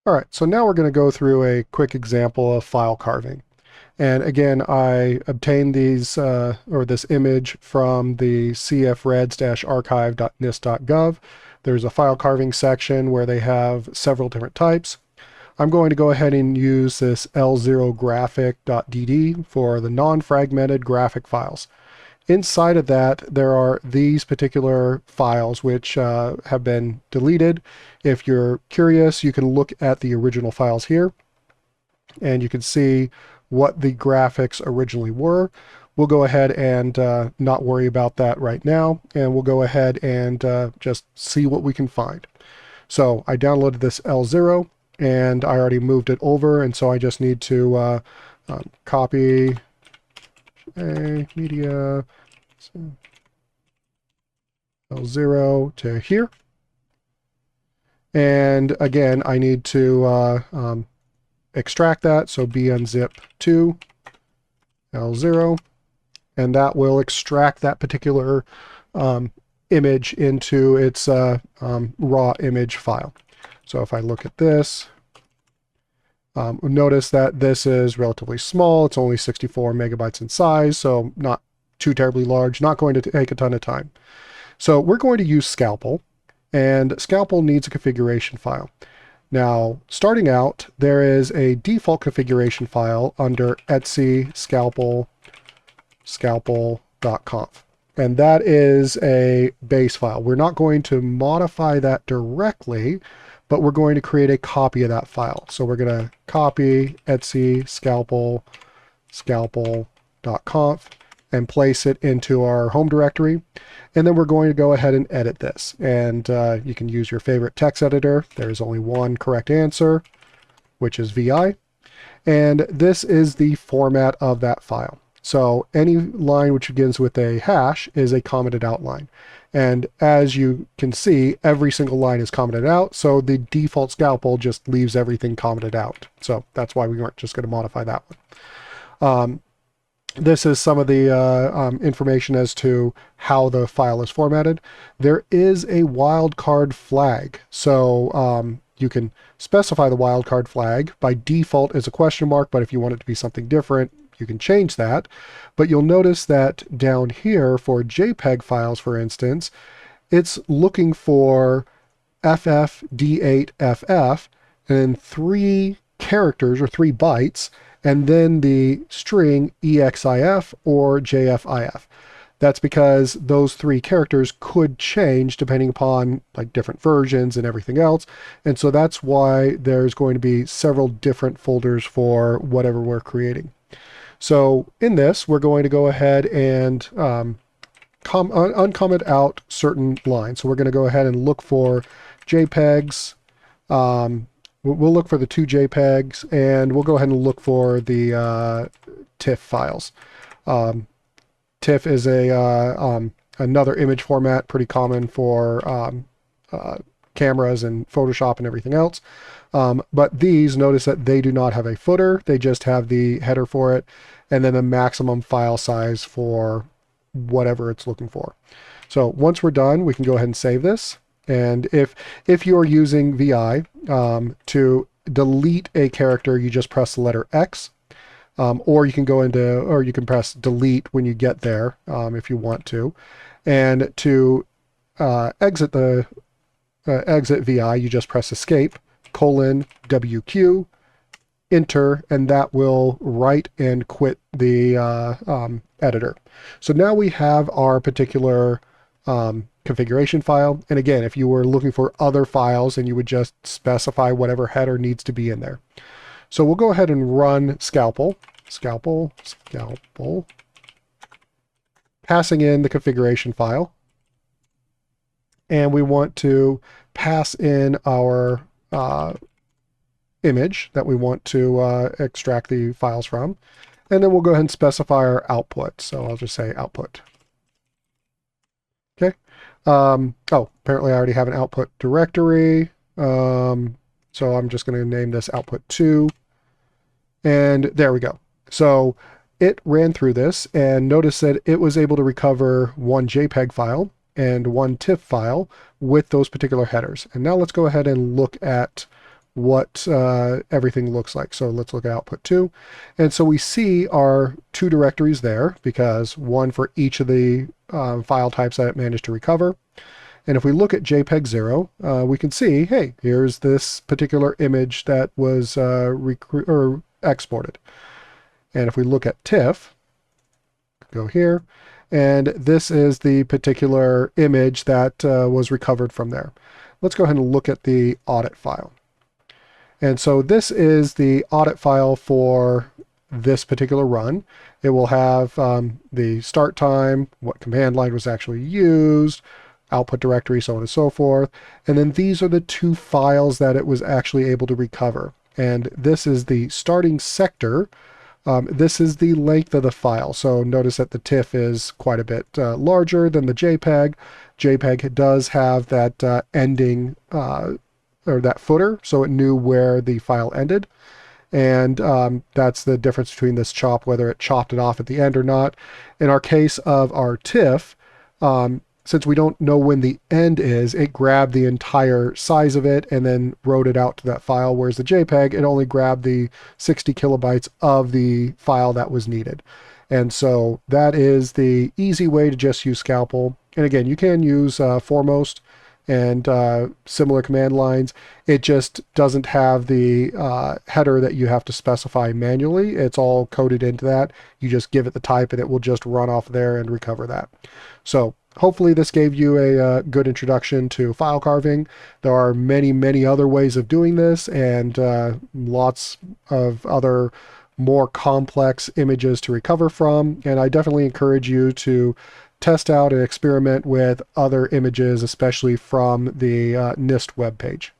All right, so now we're going to go through a quick example of file carving. And again, I obtained these or this image from the cfreds-archive.nist.gov. There's a file carving section where they have several different types. I'm going to go ahead and use this l0graphic.dd for the non-fragmented graphic files. Inside of that, there are these particular files which have been deleted. If you're curious, you can look at the original files here, and you can see what the graphics originally were. We'll go ahead and not worry about that right now, and we'll go ahead and just see what we can find. So I downloaded this L0, and I already moved it over, and so I just need to copy a media L0 to here. And again, I need to extract that, so bunzip to L0, and that will extract that particular image into its raw image file. So if I look at this, notice that this is relatively small. It's only 64 megabytes in size, so not too terribly large, not going to take a ton of time. So we're going to use Scalpel, and Scalpel needs a configuration file. Now, starting out, there is a default configuration file under etc scalpel.conf, and that is a base file. We're not going to modify that directly, but we're going to create a copy of that file. So we're going to copy etc scalpel.conf and place it into our home directory. And then we're going to go ahead and edit this. And you can use your favorite text editor. There's only one correct answer, which is VI. And this is the format of that file. So any line which begins with a hash is a commented out line. And as you can see, every single line is commented out. So the default Scalpel just leaves everything commented out. So that's why we weren't just going to modify that one. This is some of the information as to how the file is formatted. There is a wildcard flag. So you can specify the wildcard flag. By default is a question mark, but if you want it to be something different, you can change that. But you'll notice that down here for JPEG files, for instance, it's looking for FFD8FF and 3 characters or 3 bytes, and then the string EXIF or JFIF. That's because those 3 characters could change depending upon like different versions and everything else. And so that's why there's going to be several different folders for whatever we're creating. So in this, we're going to go ahead and uncomment out certain lines. So we're going to go ahead and look for JPEGs. We'll look for the 2 JPEGs, and we'll go ahead and look for the TIFF files. TIFF is another image format, pretty common for cameras and Photoshop and everything else. But these, notice that they do not have a footer. They just have the header for it, and then the maximum file size for whatever it's looking for. So once we're done, we can go ahead and save this. And if you're using VI, to delete a character, you just press the letter X, or you can press delete when you get there, if you want to. And to exit VI, you just press escape, :WQ, enter, and that will write and quit the editor. So now we have our particular configuration file. And again, if you were looking for other files, and you would just specify whatever header needs to be in there. So we'll go ahead and run Scalpel, passing in the configuration file. And we want to pass in our image that we want to extract the files from. And then we'll go ahead and specify our output. So I'll just say output. Okay. Oh, apparently I already have an output directory. So I'm just going to name this output 2. And there we go. So it ran through this, and notice that it was able to recover 1 JPEG file and 1 TIFF file with those particular headers. And now let's go ahead and look at what everything looks like. So let's look at output 2. And so we see our 2 directories there, because one for each of the file types that it managed to recover. And if we look at JPEG 0, we can see, hey, here's this particular image that was exported. And if we look at TIFF, go here, and this is the particular image that was recovered from there. Let's go ahead and look at the audit file. And so this is the audit file for this particular run. It will have the start time, what command line was actually used, output directory, so on and so forth. And then these are the 2 files that it was actually able to recover. And this is the starting sector. This is the length of the file. So notice that the TIFF is quite a bit larger than the JPEG. JPEG does have that ending or that footer, so it knew where the file ended. And that's the difference between this chop, whether it chopped it off at the end or not. In our case of our TIFF, since we don't know when the end is, it grabbed the entire size of it and then wrote it out to that file, whereas the JPEG, it only grabbed the 60 kilobytes of the file that was needed. And so that is the easy way to just use Scalpel. And again, you can use Foremost and similar command lines. It just doesn't have the header that you have to specify manually. It's all coded into that. You just give it the type and it will just run off there and recover that. So hopefully this gave you a good introduction to file carving. There are many, many other ways of doing this, and lots of other more complex images to recover from. And I definitely encourage you to test out and experiment with other images, especially from the NIST webpage.